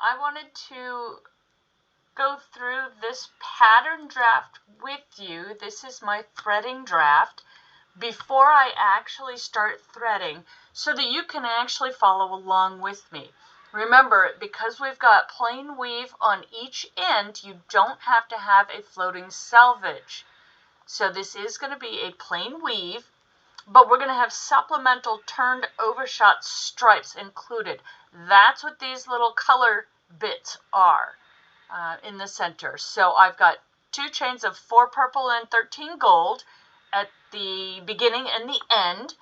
I wanted to go through this pattern draft with you. This is my threading draft before I actually start threading so that you can actually follow along with me. Remember, because we've got plain weave on each end, you don't have to have a floating selvage. So this is going to be a plain weave, but we're going to have supplemental turned overshot stripes included. That's what these little color bits are in the center. So I've got 2 chains of 4 purple and 13 gold at the beginning and the end,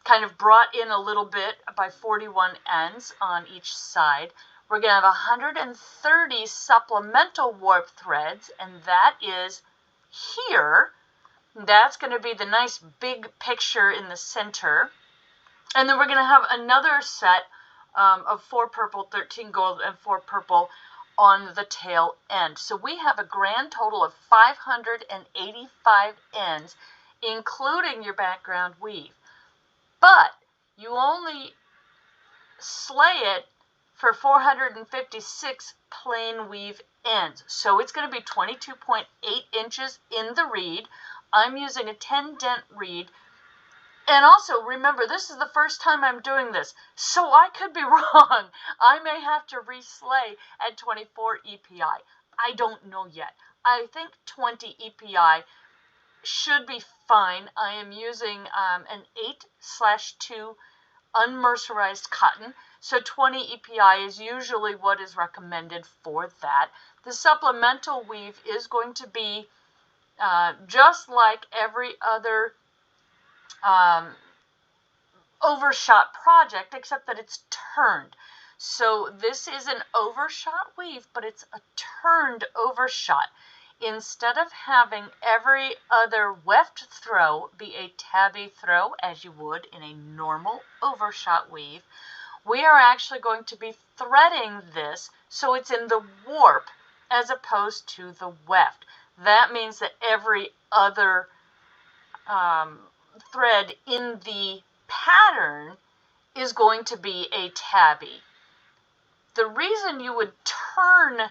kind of brought in a little bit by 41 ends on each side. We're going to have 130 supplemental warp threads, and that is here. That's going to be the nice big picture in the center. And then we're going to have another set of 4 purple, 13 gold, and 4 purple on the tail end. So we have a grand total of 585 ends, including your background weave. But you only slay it for 456 plain weave ends. So it's going to be 22.8 inches in the reed. I'm using a 10 dent reed. And also, remember, this is the first time I'm doing this, so I could be wrong. I may have to reslay at 24 EPI. I don't know yet. I think 20 EPI should be fine. I am using an 8/2 unmercerized cotton, so 20 EPI is usually what is recommended for that. The supplemental weave is going to be just like every other overshot project, except that it's turned. So this is an overshot weave, but it's a turned overshot. Instead of having every other weft throw be a tabby throw, as you would in a normal overshot weave, we are actually going to be threading this so it's in the warp as opposed to the weft. That means that every other thread in the pattern is going to be a tabby. The reason you would turn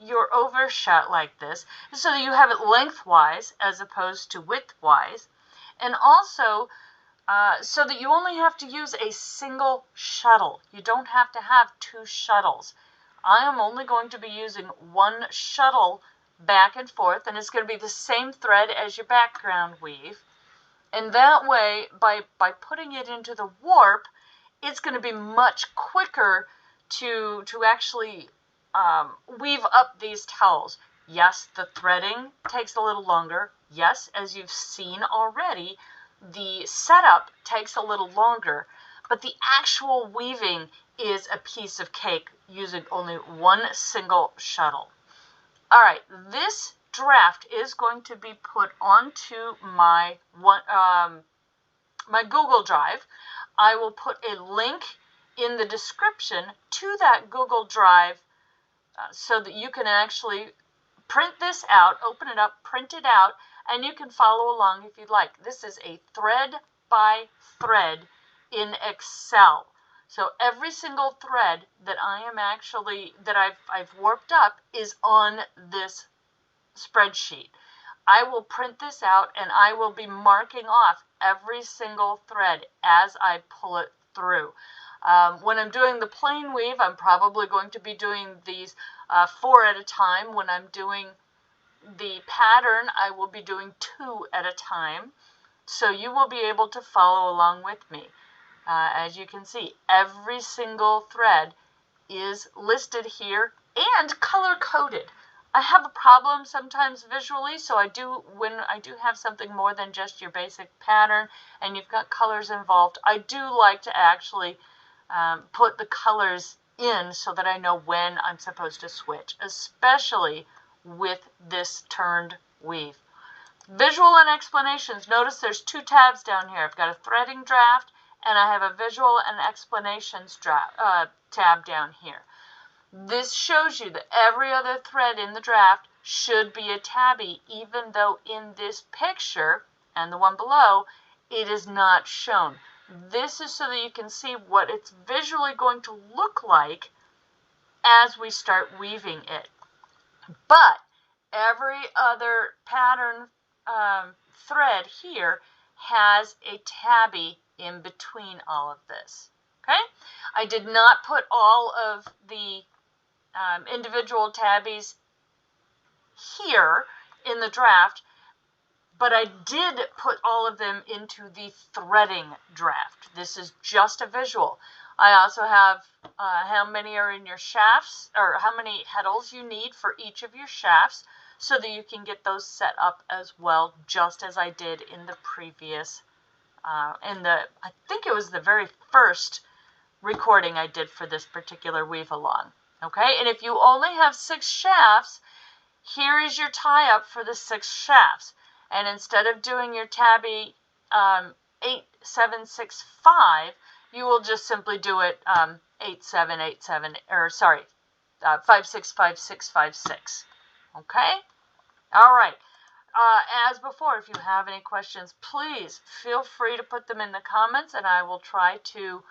your overshot like this is so that you have it lengthwise as opposed to widthwise, and also so that you only have to use a single shuttle. You don't have to have 2 shuttles. I am only going to be using 1 shuttle back and forth, and it's going to be the same thread as your background weave. And that way, by putting it into the warp, it's going to be much quicker to actually weave up these towels. Yes, the threading takes a little longer. Yes, as you've seen already, the setup takes a little longer, but the actual weaving is a piece of cake using only 1 single shuttle. All right, this draft is going to be put onto my my Google Drive. I will put a link in the description to that Google Drive so that you can actually print this out, open it up, print it out, and you can follow along if you'd like. This is a thread by thread in Excel. So every single thread that I've warped up is on this spreadsheet. I will print this out and I will be marking off every single thread as I pull it through. When I'm doing the plain weave, I'm probably going to be doing these 4 at a time. When I'm doing the pattern, I will be doing 2 at a time. So you will be able to follow along with me. As you can see, every single thread is listed here and color-coded. I have a problem sometimes visually, so when I do have something more than just your basic pattern and you've got colors involved, I do like to actually put the colors in so that I know when I'm supposed to switch, especially with this turned weave. Visual and explanations. Notice there's 2 tabs down here. I've got a threading draft and I have a visual and explanations tab down here. This shows you that every other thread in the draft should be a tabby, even though in this picture and the one below, it is not shown. This is so that you can see what it's visually going to look like as we start weaving it. But every other pattern thread here has a tabby in between all of this. Okay, I did not put all of the individual tabbies here in the draft, but I did put all of them into the threading draft. This is just a visual. I also have how many are in your shafts, or how many heddles you need for each of your shafts, so that you can get those set up as well, just as I did in the previous, I think it was the very first recording I did for this particular weave along. Okay, and if you only have 6 shafts, here is your tie up for the 6 shafts. And instead of doing your tabby 8, 7, 6, 5, you will just simply do it 8, 7, 8, 7, or sorry, 5, 6, 5, 6, 5, 6. Okay? All right. As before, if you have any questions, please feel free to put them in the comments, and I will try to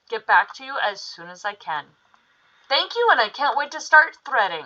get back to you as soon as I can. Thank you, and I can't wait to start threading.